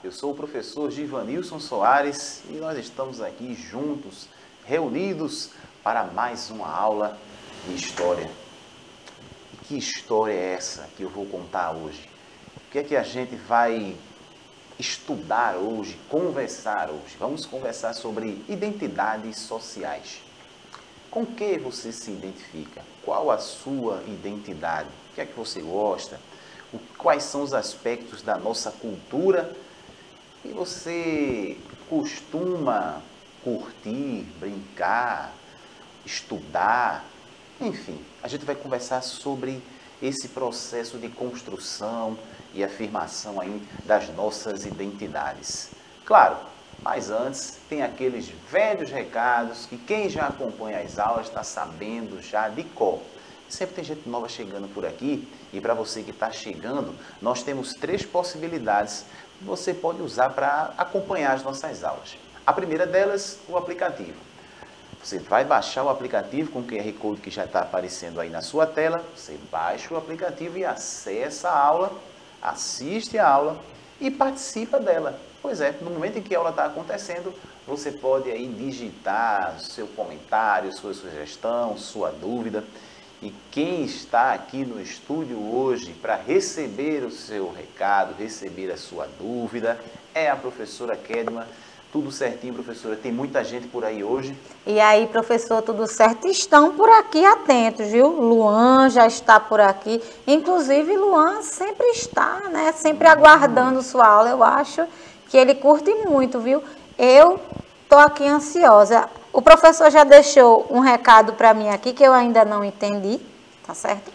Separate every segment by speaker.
Speaker 1: eu sou o professor Givanilson Soares e nós estamos aqui juntos, reunidos para mais uma aula de história. E que história é essa que eu vou contar hoje? O que é que a gente vai estudar hoje, conversar hoje? Vamos conversar sobre identidades sociais. Com que você se identifica? Qual a sua identidade? O que é que você gosta? Quais são os aspectos da nossa cultura que você costuma curtir, brincar, estudar? Enfim, a gente vai conversar sobre esse processo de construção e afirmação aí das nossas identidades. Claro, mas antes tem aqueles velhos recados que quem já acompanha as aulas está sabendo já de cor. Sempre tem gente nova chegando por aqui e para você que está chegando, nós temos 3 possibilidades que você pode usar para acompanhar as nossas aulas. A primeira delas, o aplicativo. Você vai baixar o aplicativo com o QR Code que já está aparecendo aí na sua tela, você baixa o aplicativo e acessa a aula, assiste a aula e participa dela. Pois é, no momento em que a aula está acontecendo, você pode aí digitar seu comentário, sua sugestão, sua dúvida. E quem está aqui no estúdio hoje para receber o seu recado, receber a sua dúvida, é a professora Kedma. Tudo certinho, professora? Tem muita gente por aí hoje?
Speaker 2: E aí, professor, tudo certo? Estão por aqui atentos, viu? Luan já está por aqui. Inclusive, Luan sempre está, né? Sempre aguardando sua aula. Eu acho que ele curte muito, viu? Eu estou aqui ansiosa. O professor já deixou um recado para mim aqui que eu ainda não entendi, tá certo?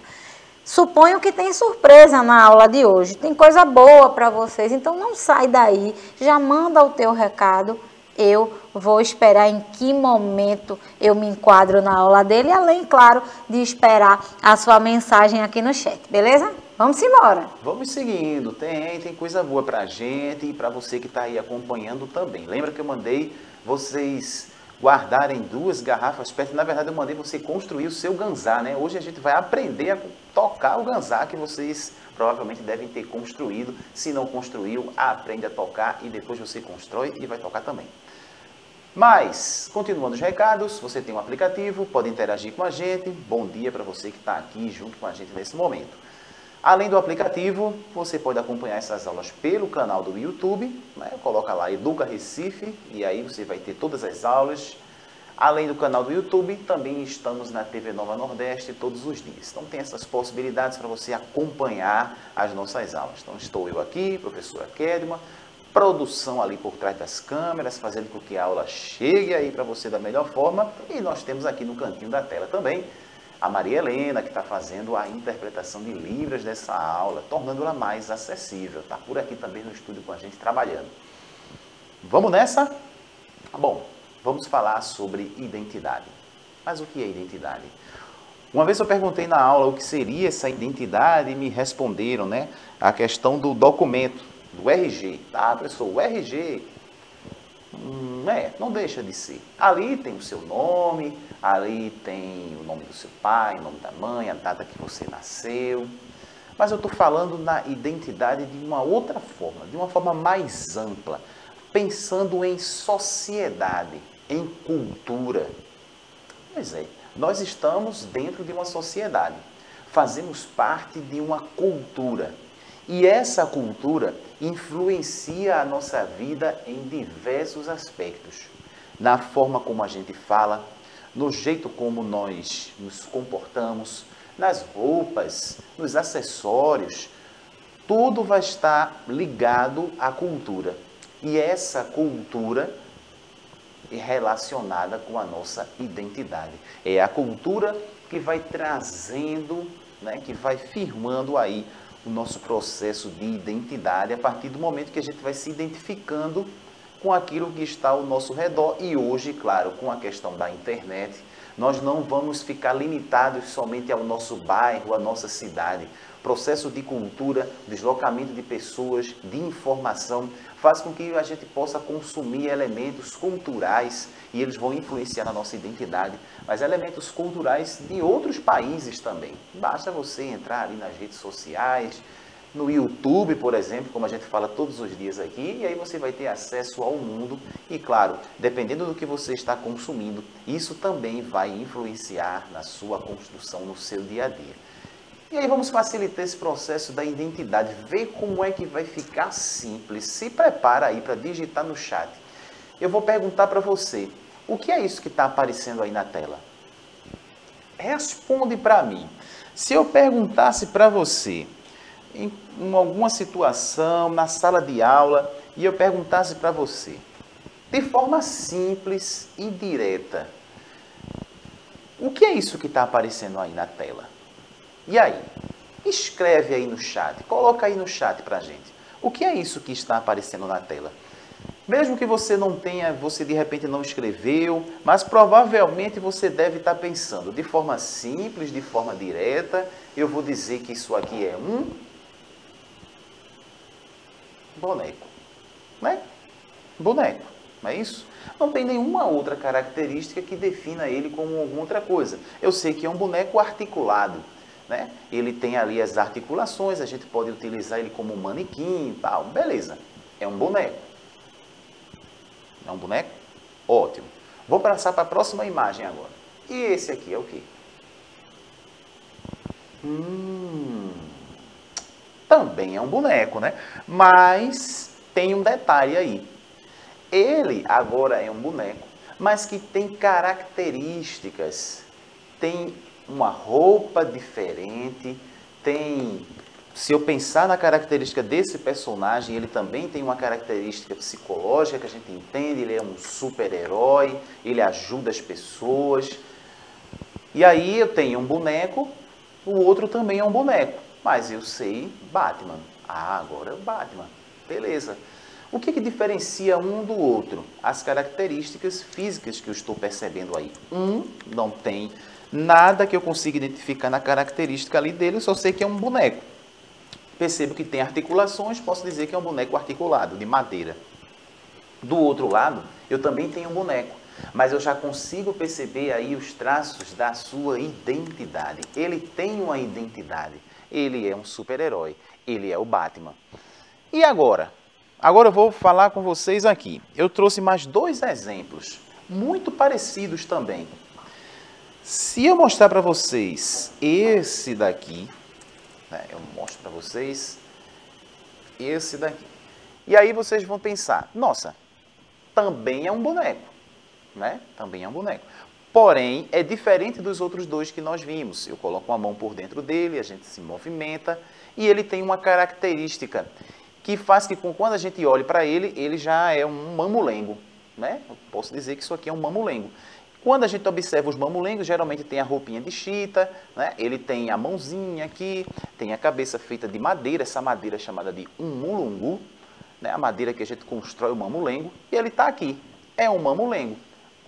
Speaker 2: Suponho que tem surpresa na aula de hoje, tem coisa boa para vocês, então não sai daí, já manda o teu recado, eu vou esperar em que momento eu me enquadro na aula dele, além, claro, de esperar a sua mensagem aqui no chat, beleza? Vamos embora.
Speaker 1: Vamos seguindo, tem coisa boa para a gente e para você que está aí acompanhando também. Lembra que eu mandei vocês guardarem 2 garrafas PET. Na verdade, eu mandei você construir o seu ganzá, né? Hoje a gente vai aprender a tocar o ganzá que vocês provavelmente devem ter construído. Se não construiu, aprende a tocar e depois você constrói e vai tocar também. Mas, continuando os recados, você tem um aplicativo, pode interagir com a gente. Bom dia para você que está aqui junto com a gente nesse momento. Além do aplicativo, você pode acompanhar essas aulas pelo canal do YouTube, né? Coloca lá Educa Recife e aí você vai ter todas as aulas. Além do canal do YouTube, também estamos na TV Nova Nordeste todos os dias. Então tem essas possibilidades para você acompanhar as nossas aulas. Então estou eu aqui, professora Kedma, produção ali por trás das câmeras, fazendo com que a aula chegue aí para você da melhor forma. E nós temos aqui no cantinho da tela também a Maria Helena, que está fazendo a interpretação de Libras dessa aula, tornando-la mais acessível. Está por aqui também no estúdio com a gente trabalhando. Vamos nessa? Bom, vamos falar sobre identidade. Mas o que é identidade? Uma vez eu perguntei na aula o que seria essa identidade e me responderam, né? A questão do documento, do RG. Tá, professor, o RG não deixa de ser. Ali tem o seu nome, ali tem o nome do seu pai, o nome da mãe, a data que você nasceu. Mas eu estou falando na identidade de uma outra forma, de uma forma mais ampla, pensando em sociedade, em cultura. Pois é, nós estamos dentro de uma sociedade, fazemos parte de uma cultura. E essa cultura influencia a nossa vida em diversos aspectos. Na forma como a gente fala, no jeito como nós nos comportamos, nas roupas, nos acessórios, tudo vai estar ligado à cultura. E essa cultura é relacionada com a nossa identidade. É a cultura que vai trazendo, né, que vai firmando aí o nosso processo de identidade a partir do momento que a gente vai se identificando com aquilo que está ao nosso redor. E hoje, claro, com a questão da internet, nós não vamos ficar limitados somente ao nosso bairro, à nossa cidade. Processo de cultura, deslocamento de pessoas, de informação, faz com que a gente possa consumir elementos culturais e eles vão influenciar na nossa identidade, mas elementos culturais de outros países também. Basta você entrar ali nas redes sociais, no YouTube, por exemplo, como a gente fala todos os dias aqui, e aí você vai ter acesso ao mundo e, claro, dependendo do que você está consumindo, isso também vai influenciar na sua construção, no seu dia a dia. E aí vamos facilitar esse processo da identidade, ver como é que vai ficar simples. Se prepara aí para digitar no chat. Eu vou perguntar para você, o que é isso que está aparecendo aí na tela? Responde para mim. Se eu perguntasse para você, em alguma situação, na sala de aula, e eu perguntasse para você, de forma simples e direta, o que é isso que está aparecendo aí na tela? E aí? Escreve aí no chat, coloca aí no chat para a gente. O que é isso que está aparecendo na tela? Mesmo que você não tenha, você de repente não escreveu, mas provavelmente você deve estar pensando, de forma simples, de forma direta, eu vou dizer que isso aqui é um boneco, né? Boneco, não é isso? Não tem nenhuma outra característica que defina ele como alguma outra coisa. Eu sei que é um boneco articulado, né? Ele tem ali as articulações, a gente pode utilizar ele como um manequim e tal, beleza. É um boneco. É um boneco? Ótimo. Vou passar para a próxima imagem agora. E esse aqui é o quê? Também é um boneco, né? Mas tem um detalhe aí. Ele agora é um boneco, mas que tem características. Tem uma roupa diferente, tem... Se eu pensar na característica desse personagem, ele também tem uma característica psicológica que a gente entende, ele é um super-herói, ele ajuda as pessoas. E aí eu tenho um boneco, o outro também é um boneco, mas eu sei Batman. Ah, agora é o Batman. Beleza. O que diferencia um do outro? As características físicas que eu estou percebendo aí. Não tem nada que eu consiga identificar na característica ali dele, eu só sei que é um boneco. Percebo que tem articulações, posso dizer que é um boneco articulado, de madeira. Do outro lado, eu também tenho um boneco, mas eu já consigo perceber aí os traços da sua identidade. Ele tem uma identidade, ele é um super-herói, ele é o Batman. E agora? Agora eu vou falar com vocês aqui. Eu trouxe mais 2 exemplos, muito parecidos também. Se eu mostrar para vocês esse daqui... Eu mostro para vocês esse daqui. E aí vocês vão pensar, nossa, também é um boneco, né? Também é um boneco. Porém, é diferente dos outros 2 que nós vimos. Eu coloco uma mão por dentro dele, a gente se movimenta e ele tem uma característica que faz que quando a gente olhe para ele, ele já é um mamulengo, né? Eu posso dizer que isso aqui é um mamulengo. Quando a gente observa os mamulengos, geralmente tem a roupinha de chita, né? Ele tem a mãozinha aqui, tem a cabeça feita de madeira, essa madeira é chamada de um mulungu, né? A madeira que a gente constrói o mamulengo, e ele está aqui, é um mamulengo.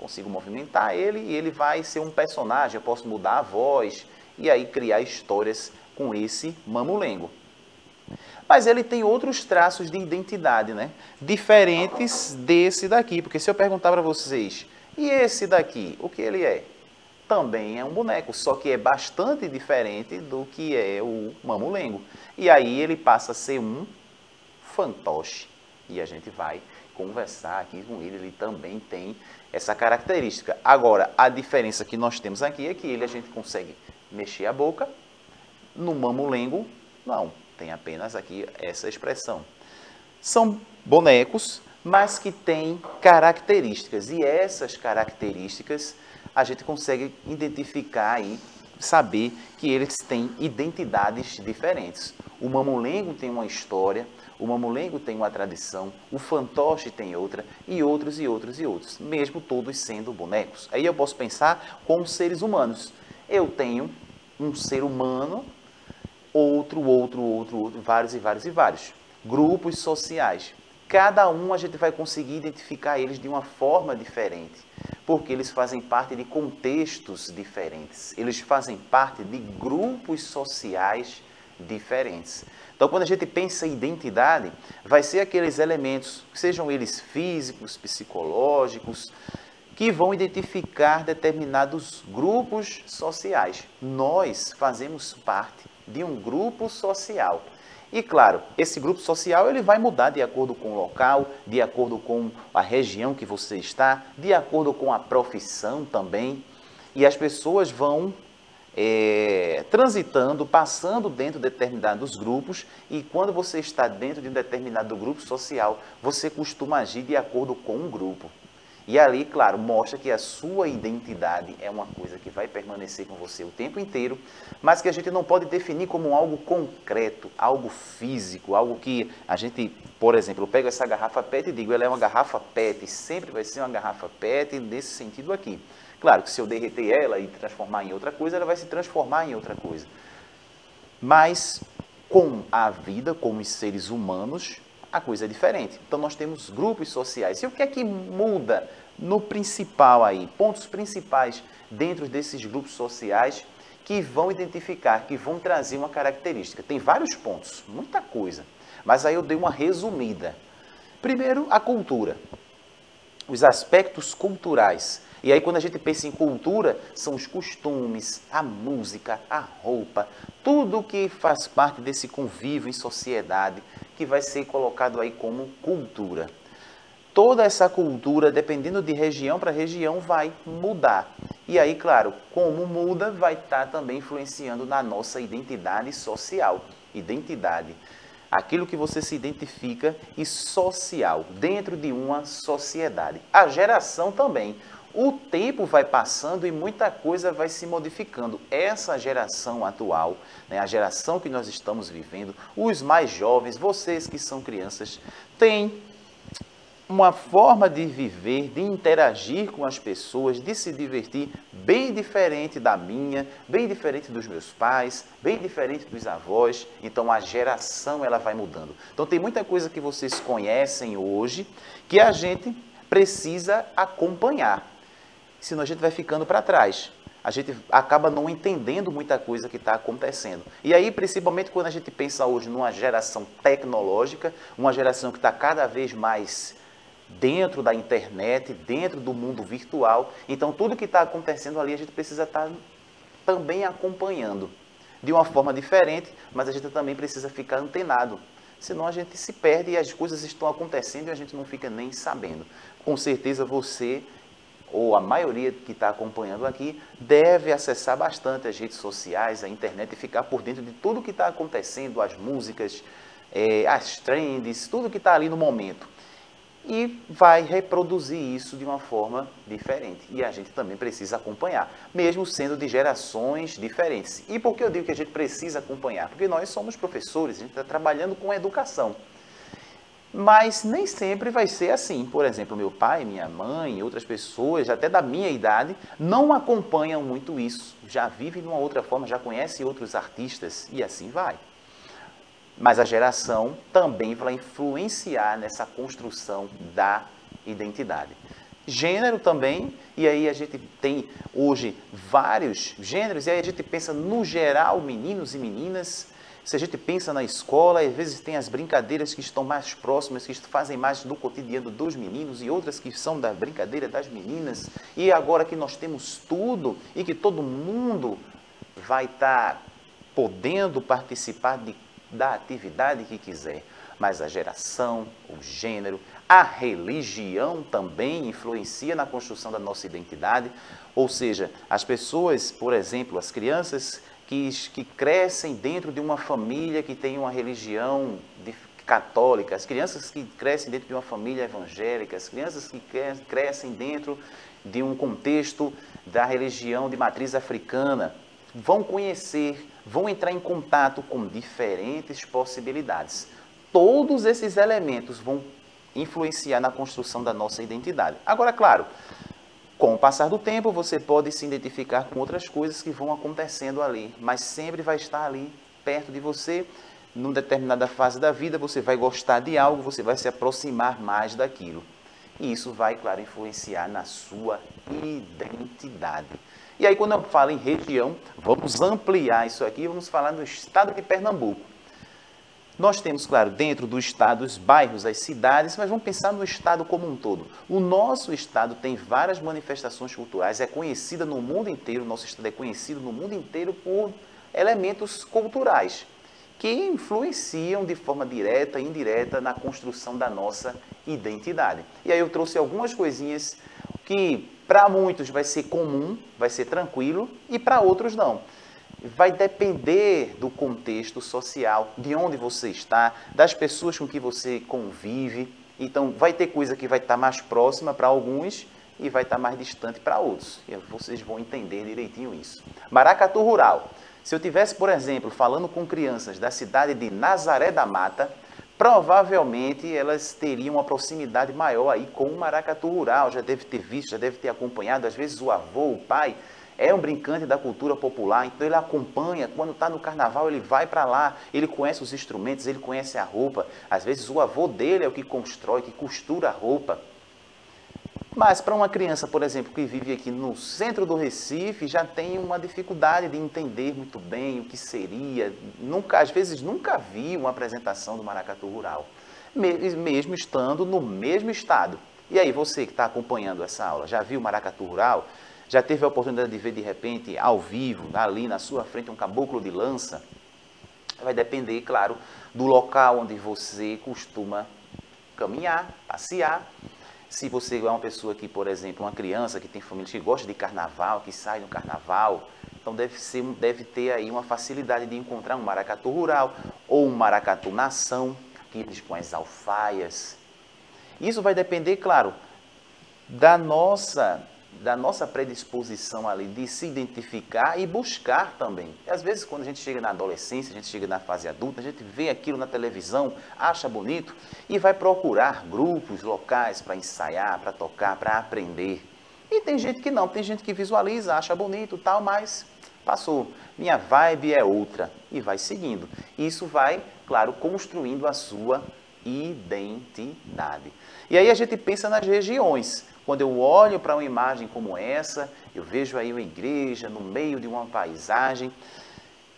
Speaker 1: Consigo movimentar ele e ele vai ser um personagem, eu posso mudar a voz e aí criar histórias com esse mamulengo. Mas ele tem outros traços de identidade, né? Diferentes desse daqui, porque se eu perguntar para vocês... E esse daqui, o que ele é? Também é um boneco, só que é bastante diferente do que é o mamulengo. E aí ele passa a ser um fantoche. E a gente vai conversar aqui com ele, ele também tem essa característica. Agora, a diferença que nós temos aqui é que ele a gente consegue mexer a boca, no mamulengo, não, tem apenas aqui essa expressão. São bonecos, mas que têm características. E essas características a gente consegue identificar e saber que eles têm identidades diferentes. O mamulengo tem uma história, o mamulengo tem uma tradição, o fantoche tem outra, e outros, e outros, e outros, mesmo todos sendo bonecos. Aí eu posso pensar como seres humanos. Eu tenho um ser humano, outro, vários e vários e vários. Grupos sociais. Cada um a gente vai conseguir identificar eles de uma forma diferente, porque eles fazem parte de contextos diferentes, eles fazem parte de grupos sociais diferentes. Então, quando a gente pensa em identidade, vai ser aqueles elementos, sejam eles físicos, psicológicos, que vão identificar determinados grupos sociais. Nós fazemos parte de um grupo social. E claro, esse grupo social ele vai mudar de acordo com o local, de acordo com a região que você está, de acordo com a profissão também. E as pessoas vão transitando, passando dentro de determinados grupos, e quando você está dentro de um determinado grupo social, você costuma agir de acordo com um grupo. E ali, claro, mostra que a sua identidade é uma coisa que vai permanecer com você o tempo inteiro, mas que a gente não pode definir como algo concreto, algo físico, algo que a gente, por exemplo, eu pego essa garrafa PET e digo, ela é uma garrafa PET, sempre vai ser uma garrafa PET nesse sentido aqui. Claro que se eu derreter ela e transformar em outra coisa, ela vai se transformar em outra coisa. Mas com a vida, como os seres humanos, a coisa é diferente. Então nós temos grupos sociais. E o que é que muda no principal aí? Pontos principais dentro desses grupos sociais que vão identificar, que vão trazer uma característica. Tem vários pontos, muita coisa. Mas aí eu dei uma resumida. Primeiro, a cultura. Os aspectos culturais. E aí quando a gente pensa em cultura, são os costumes, a música, a roupa, tudo que faz parte desse convívio em sociedade, que vai ser colocado aí como cultura. Toda essa cultura, dependendo de região para região, vai mudar. E aí, claro, como muda, vai estar também influenciando na nossa identidade social. Identidade, aquilo que você se identifica, e social, dentro de uma sociedade. A geração também. O tempo vai passando e muita coisa vai se modificando. Essa geração atual, né, a geração que nós estamos vivendo, os mais jovens, vocês que são crianças, têm uma forma de viver, de interagir com as pessoas, de se divertir bem diferente da minha, bem diferente dos meus pais, bem diferente dos avós. Então a geração ela vai mudando. Então tem muita coisa que vocês conhecem hoje que a gente precisa acompanhar. Senão a gente vai ficando para trás. A gente acaba não entendendo muita coisa que está acontecendo. E aí, principalmente quando a gente pensa hoje numa geração tecnológica, uma geração que está cada vez mais dentro da internet, dentro do mundo virtual, então tudo que está acontecendo ali a gente precisa estar também acompanhando. De uma forma diferente, mas a gente também precisa ficar antenado. Senão a gente se perde e as coisas estão acontecendo e a gente não fica nem sabendo. Com certeza você, ou a maioria que está acompanhando aqui, deve acessar bastante as redes sociais, a internet e ficar por dentro de tudo que está acontecendo, as músicas, as trends, tudo que está ali no momento. E vai reproduzir isso de uma forma diferente. E a gente também precisa acompanhar, mesmo sendo de gerações diferentes. E por que eu digo que a gente precisa acompanhar? Porque nós somos professores, a gente está trabalhando com educação. Mas nem sempre vai ser assim. Por exemplo, meu pai, minha mãe, outras pessoas, até da minha idade, não acompanham muito isso. Já vivem de uma outra forma, já conhecem outros artistas e assim vai. Mas a geração também vai influenciar nessa construção da identidade. Gênero também, e aí a gente tem hoje vários gêneros, e aí a gente pensa no geral, meninos e meninas. Se a gente pensa na escola, às vezes tem as brincadeiras que estão mais próximas, que fazem mais do cotidiano dos meninos, e outras que são da brincadeira das meninas. E agora que nós temos tudo, e que todo mundo vai estar podendo participar da atividade que quiser, mas a geração, o gênero, a religião também influencia na construção da nossa identidade, ou seja, as pessoas, por exemplo, as crianças que crescem dentro de uma família que tem uma religião católica, as crianças que crescem dentro de uma família evangélica, as crianças que crescem dentro de um contexto da religião de matriz africana, vão conhecer, vão entrar em contato com diferentes possibilidades. Todos esses elementos vão influenciar na construção da nossa identidade. Agora, claro, com o passar do tempo, você pode se identificar com outras coisas que vão acontecendo ali, mas sempre vai estar ali, perto de você, numa determinada fase da vida, você vai gostar de algo, você vai se aproximar mais daquilo. E isso vai, claro, influenciar na sua identidade. E aí, quando eu falo em região, vamos ampliar isso aqui, vamos falar no estado de Pernambuco. Nós temos, claro, dentro do estado, os bairros, as cidades, mas vamos pensar no estado como um todo. O nosso estado tem várias manifestações culturais, é conhecida no mundo inteiro, o nosso estado é conhecido no mundo inteiro por elementos culturais, que influenciam de forma direta e indireta na construção da nossa identidade. E aí eu trouxe algumas coisinhas que para muitos vai ser comum, vai ser tranquilo, e para outros não. Vai depender do contexto social, de onde você está, das pessoas com que você convive. Então, vai ter coisa que vai estar mais próxima para alguns e vai estar mais distante para outros. E vocês vão entender direitinho isso. Maracatu rural. Se eu tivesse, por exemplo, falando com crianças da cidade de Nazaré da Mata, provavelmente elas teriam uma proximidade maior aí com o maracatu rural. Já deve ter visto, já deve ter acompanhado. Às vezes o avô, o pai, é um brincante da cultura popular, então ele acompanha, quando está no carnaval ele vai para lá, ele conhece os instrumentos, ele conhece a roupa. Às vezes o avô dele é o que constrói, que costura a roupa. Mas para uma criança, por exemplo, que vive aqui no centro do Recife, já tem uma dificuldade de entender muito bem o que seria. Às vezes nunca viu uma apresentação do maracatu rural, mesmo estando no mesmo estado. E aí, você que está acompanhando essa aula, já viu o maracatu rural? Já teve a oportunidade de ver, de repente, ao vivo, ali na sua frente, um caboclo de lança? Vai depender, claro, do local onde você costuma caminhar, passear. Se você é uma pessoa que, por exemplo, uma criança que tem família que gosta de carnaval, que sai no carnaval, então deve ter aí uma facilidade de encontrar um maracatu rural ou um maracatu nação, aqueles com as alfaias. Isso vai depender, claro, da nossa predisposição ali de se identificar e buscar também. E às vezes, quando a gente chega na adolescência, a gente chega na fase adulta, a gente vê aquilo na televisão, acha bonito e vai procurar grupos locais para ensaiar, para tocar, para aprender. E tem gente que não, tem gente que visualiza, acha bonito, tal, mas passou. Minha vibe é outra e vai seguindo. Isso vai, claro, construindo a sua identidade. E aí a gente pensa nas regiões. Quando eu olho para uma imagem como essa, eu vejo aí uma igreja no meio de uma paisagem.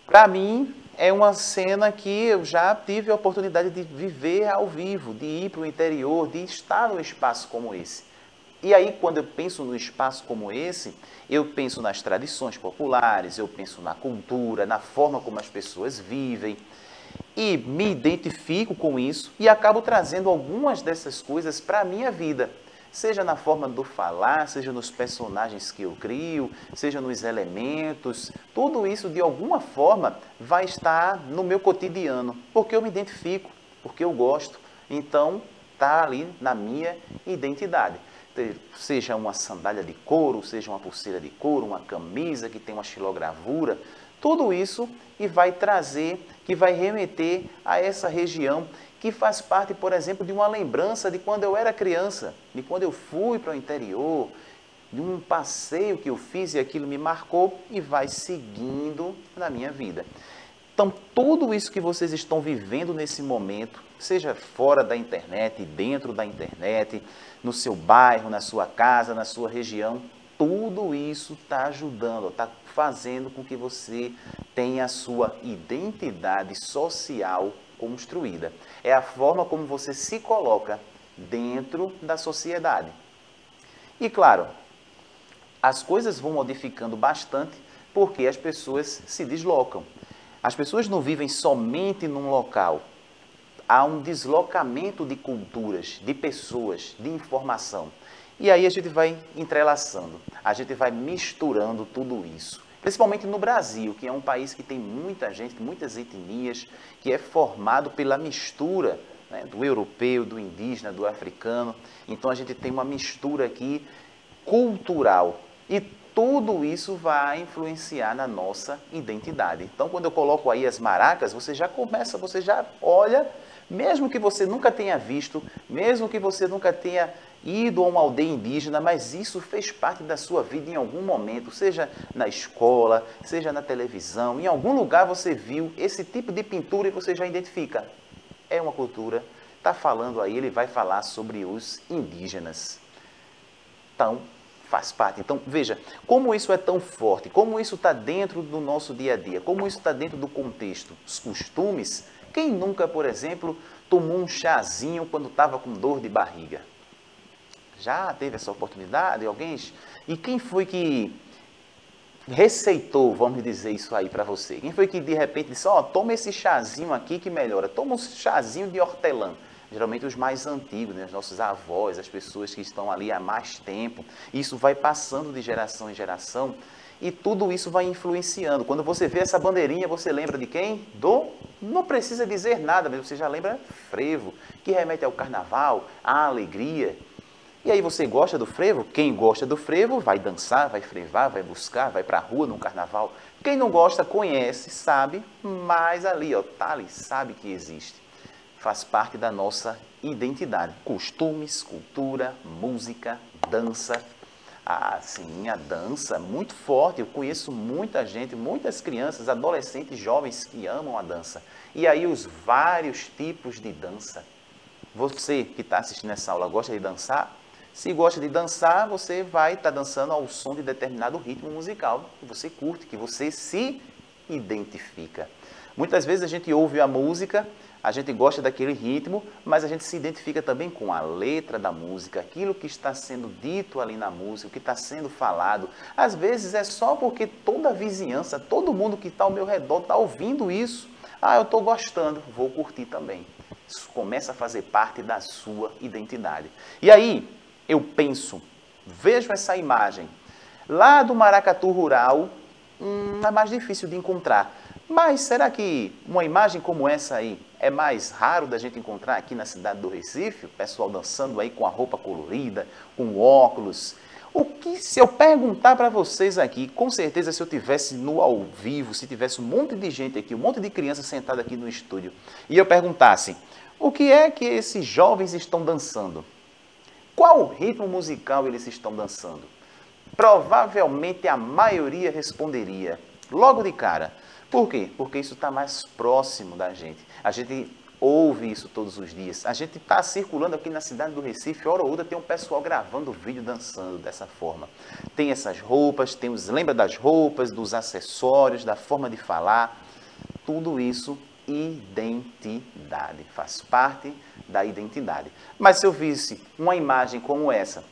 Speaker 1: Para mim, é uma cena que eu já tive a oportunidade de viver ao vivo, de ir para o interior, de estar num espaço como esse. E aí, quando eu penso num espaço como esse, eu penso nas tradições populares, eu penso na cultura, na forma como as pessoas vivem. E me identifico com isso e acabo trazendo algumas dessas coisas para a minha vida. Seja na forma do falar, seja nos personagens que eu crio, seja nos elementos, tudo isso de alguma forma vai estar no meu cotidiano, porque eu me identifico, porque eu gosto, então está ali na minha identidade. Seja uma sandália de couro, seja uma pulseira de couro, uma camisa que tem uma xilogravura, tudo isso e vai trazer, que vai remeter a essa região que faz parte, por exemplo, de uma lembrança de quando eu era criança, de quando eu fui para o interior, de um passeio que eu fiz e aquilo me marcou e vai seguindo na minha vida. Então, tudo isso que vocês estão vivendo nesse momento, seja fora da internet, dentro da internet, no seu bairro, na sua casa, na sua região, tudo isso está ajudando, está fazendo com que você tenha a sua identidade social construída. É a forma como você se coloca dentro da sociedade. E claro, as coisas vão modificando bastante porque as pessoas se deslocam. As pessoas não vivem somente num local. Há um deslocamento de culturas, de pessoas, de informação. E aí a gente vai entrelaçando, a gente vai misturando tudo isso. Principalmente no Brasil, que é um país que tem muita gente, muitas etnias, que é formado pela mistura, né, do europeu, do indígena, do africano. Então a gente tem uma mistura aqui cultural e tudo isso vai influenciar na nossa identidade. Então quando eu coloco aí as maracas, você já começa, você já olha, mesmo que você nunca tenha visto, mesmo que você nunca tenha ido a uma aldeia indígena, mas isso fez parte da sua vida em algum momento, seja na escola, seja na televisão, em algum lugar você viu esse tipo de pintura e você já identifica. É uma cultura, está falando aí, ele vai falar sobre os indígenas. Então, faz parte. Então, veja, como isso é tão forte, como isso está dentro do nosso dia a dia, como isso está dentro do contexto, os costumes. Quem nunca, por exemplo, tomou um chazinho quando estava com dor de barriga? Já teve essa oportunidade? Alguém? E quem foi que receitou, vamos dizer isso aí para você? Quem foi que de repente disse, ó, toma esse chazinho aqui que melhora, toma um chazinho de hortelã? Geralmente os mais antigos, né? Os nossos avós, as pessoas que estão ali há mais tempo. Isso vai passando de geração em geração e tudo isso vai influenciando. Quando você vê essa bandeirinha, você lembra de quem? Não precisa dizer nada, mas você já lembra frevo, que remete ao carnaval, à alegria. E aí você gosta do frevo? Quem gosta do frevo vai dançar, vai frevar, vai buscar, vai para a rua no carnaval. Quem não gosta, conhece, sabe, mas ali, ó, tá ali, sabe que existe. Faz parte da nossa identidade. Costumes, cultura, música, dança. Ah, sim, a dança, muito forte. Eu conheço muita gente, muitas crianças, adolescentes, jovens que amam a dança. E aí os vários tipos de dança. Você que está assistindo essa aula gosta de dançar? Se gosta de dançar, você vai estar dançando ao som de determinado ritmo musical que você curte, que você se identifica. Muitas vezes a gente ouve a música, a gente gosta daquele ritmo, mas a gente se identifica também com a letra da música, aquilo que está sendo dito ali na música, o que está sendo falado. Às vezes é só porque toda a vizinhança, todo mundo que está ao meu redor está ouvindo isso. Ah, eu estou gostando, vou curtir também. Isso começa a fazer parte da sua identidade. E aí, eu penso, vejo essa imagem, lá do maracatu rural, é mais difícil de encontrar. Mas será que uma imagem como essa aí é mais raro da gente encontrar aqui na cidade do Recife? O pessoal dançando aí com a roupa colorida, com óculos. O que se eu perguntar para vocês aqui, com certeza se eu tivesse no ao vivo, se tivesse um monte de gente aqui, um monte de crianças sentada aqui no estúdio, e eu perguntasse, o que é que esses jovens estão dançando? Qual ritmo musical eles estão dançando? Provavelmente a maioria responderia logo de cara. Por quê? Porque isso está mais próximo da gente. A gente ouve isso todos os dias. A gente está circulando aqui na cidade do Recife, hora ou outra tem um pessoal gravando vídeo dançando dessa forma. Tem essas roupas, lembra das roupas, dos acessórios, da forma de falar. Tudo isso, identidade, faz parte da identidade. Mas se eu visse uma imagem como essa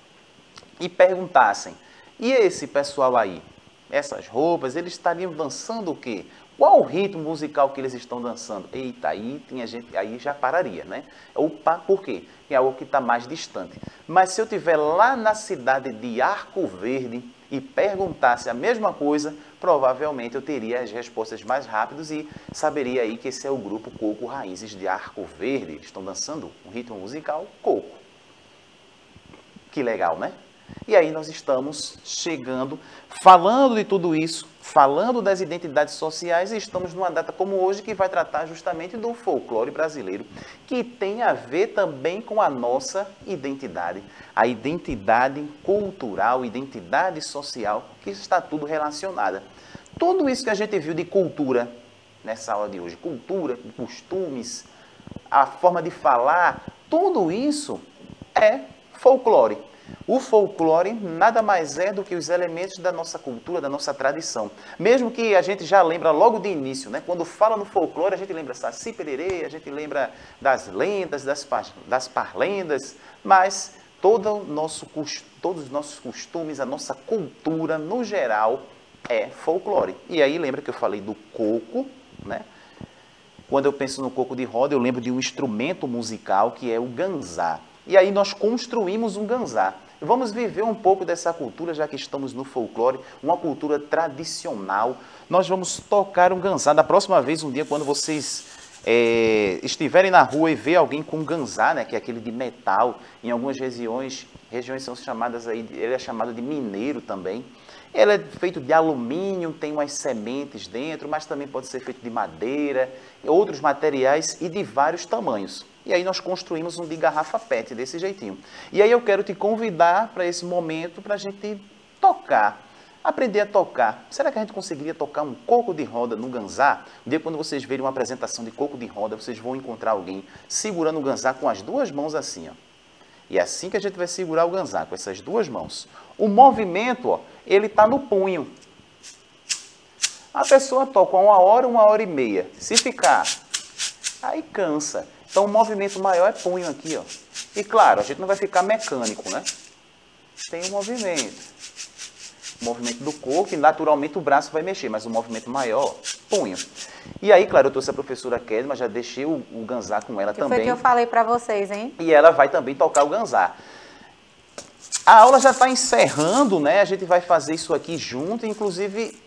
Speaker 1: e perguntassem, e esse pessoal aí, essas roupas, eles estariam dançando o quê? Qual o ritmo musical que eles estão dançando? Eita, aí tinha gente, aí já pararia, né? Opa, por quê? É algo que está mais distante. Mas se eu estiver lá na cidade de Arco Verde e perguntasse a mesma coisa, provavelmente eu teria as respostas mais rápidas e saberia aí que esse é o grupo Coco Raízes de Arco Verde. Eles estão dançando um ritmo musical coco. Que legal, né? E aí nós estamos chegando, falando de tudo isso, falando das identidades sociais e estamos numa data como hoje que vai tratar justamente do folclore brasileiro, que tem a ver também com a nossa identidade, a identidade cultural, identidade social, que está tudo relacionada. Tudo isso que a gente viu de cultura nessa aula de hoje, cultura, costumes, a forma de falar, tudo isso é folclore. O folclore nada mais é do que os elementos da nossa cultura, da nossa tradição. Mesmo que a gente já lembra logo de início, né? Quando fala no folclore, a gente lembra Saci Pererê, a gente lembra das lendas, das parlendas, mas todos os nossos costumes, a nossa cultura, no geral, é folclore. E aí lembra que eu falei do coco, né? Quando eu penso no coco de roda, eu lembro de um instrumento musical que é o ganzá. E aí nós construímos um ganzá. Vamos viver um pouco dessa cultura, já que estamos no folclore, uma cultura tradicional. Nós vamos tocar um ganzá. Da próxima vez, um dia, quando vocês estiverem na rua e ver alguém com um ganzá, né, que é aquele de metal, em algumas regiões são chamadas aí, ele é chamado de mineiro também. Ele é feito de alumínio, tem umas sementes dentro, mas também pode ser feito de madeira, outros materiais e de vários tamanhos. E aí nós construímos um de garrafa PET, desse jeitinho. E aí eu quero te convidar para esse momento para a gente tocar, aprender a tocar. Será que a gente conseguiria tocar um coco de roda no ganzá? Um dia, quando vocês verem uma apresentação de coco de roda, vocês vão encontrar alguém segurando o ganzá com as duas mãos assim, ó. E é assim que a gente vai segurar o ganzá, com essas duas mãos. O movimento, ó, ele está no punho. A pessoa toca 1 hora e meia. Se ficar, aí cansa. Então o movimento maior é punho aqui, ó. E claro, a gente não vai ficar mecânico, né? Tem um movimento. movimento do corpo e naturalmente o braço vai mexer, mas o movimento maior, punho. E aí, claro, eu trouxe a professora Kedma, já deixei o ganzá com ela também.
Speaker 2: Foi que eu falei para vocês, hein?
Speaker 1: E ela vai também tocar o ganzá. A aula já está encerrando, né? A gente vai fazer isso aqui junto, inclusive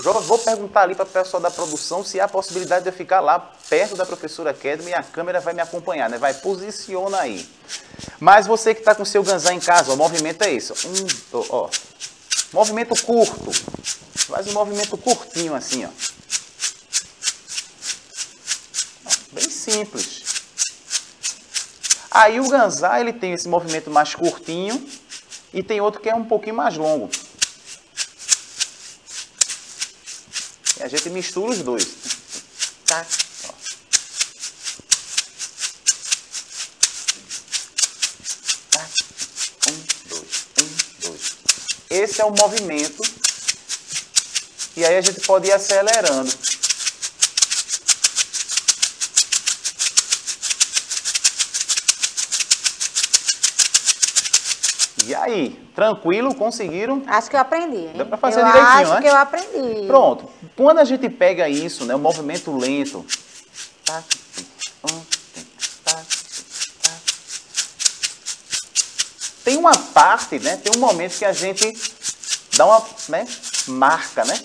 Speaker 1: vou perguntar ali para o pessoal da produção se há a possibilidade de eu ficar lá perto da professora Kedma e a câmera vai me acompanhar, né? Vai, posiciona aí. Mas você que está com o seu ganzá em casa, o movimento é esse. Ó. Movimento curto. Faz um movimento curtinho assim, ó. Bem simples. Aí o ganzá, ele tem esse movimento mais curtinho e tem outro que é um pouquinho mais longo. E a gente mistura os dois. Tá? Ó. Tá? 1, 2, 1, 2. Esse é o movimento. E aí a gente pode ir acelerando. E aí, tranquilo? Conseguiram?
Speaker 2: Acho que eu aprendi, hein?
Speaker 1: Dá pra fazer direitinho, né?
Speaker 2: Acho que eu aprendi.
Speaker 1: Pronto. Quando a gente pega isso, né, o movimento lento, tem uma parte, né, tem um momento que a gente dá uma, né, marca, né?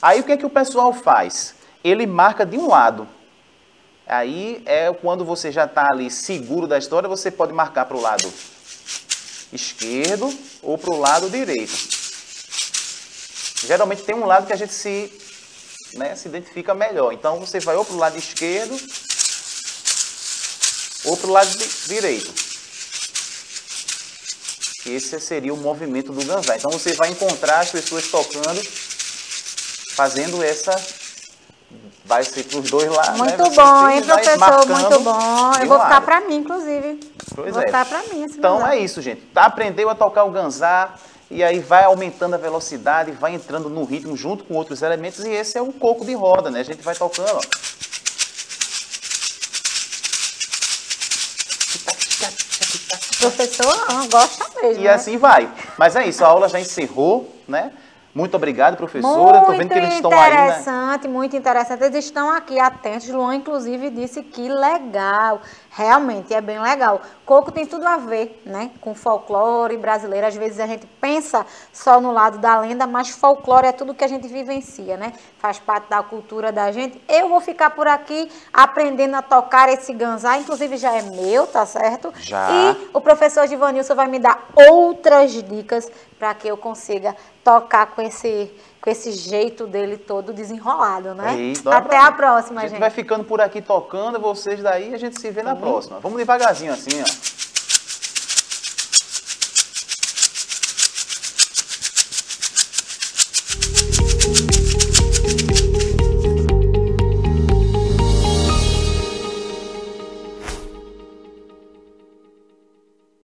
Speaker 1: Aí o que é que o pessoal faz? Ele marca de um lado. Aí é quando você já está ali seguro da história, você pode marcar para o lado esquerdo ou para o lado direito. Geralmente tem um lado que a gente se identifica melhor. Então você vai ou para o lado esquerdo ou para o lado direito. Esse seria o movimento do ganzá. Então você vai encontrar as pessoas tocando, fazendo essa... Vai ser para os dois lados.
Speaker 2: Muito
Speaker 1: né?
Speaker 2: bom, hein, professor? Muito bom. Eu vou ficar para mim, inclusive.
Speaker 1: Pois
Speaker 2: vou
Speaker 1: é.
Speaker 2: ficar para mim.
Speaker 1: Então é isso, gente. Aprendeu a tocar o ganzá e aí vai aumentando a velocidade, vai entrando no ritmo junto com outros elementos e esse é o coco de roda, né? A gente vai tocando, ó.
Speaker 2: Professor, gosta mesmo.
Speaker 1: E assim vai. Mas é isso, a aula já encerrou, né? Muito obrigado, professora. Estou vendo que eles estão aí, né?
Speaker 2: Muito interessante. Eles estão aqui atentos. Luan, inclusive, disse que legal. Realmente, é bem legal. Coco tem tudo a ver, né, com folclore brasileiro. Às vezes a gente pensa só no lado da lenda, mas folclore é tudo que a gente vivencia, né? Faz parte da cultura da gente. Eu vou ficar por aqui aprendendo a tocar esse ganzá. Inclusive, já é meu, tá certo?
Speaker 1: Já.
Speaker 2: E o professor Givanilson vai me dar outras dicas para que eu consiga tocar com esse jeito dele todo desenrolado, né?
Speaker 1: Aí,
Speaker 2: até a próxima, gente.
Speaker 1: A gente vai ficando por aqui tocando, vocês daí, a gente se vê na próxima. Vamos devagarzinho assim, ó.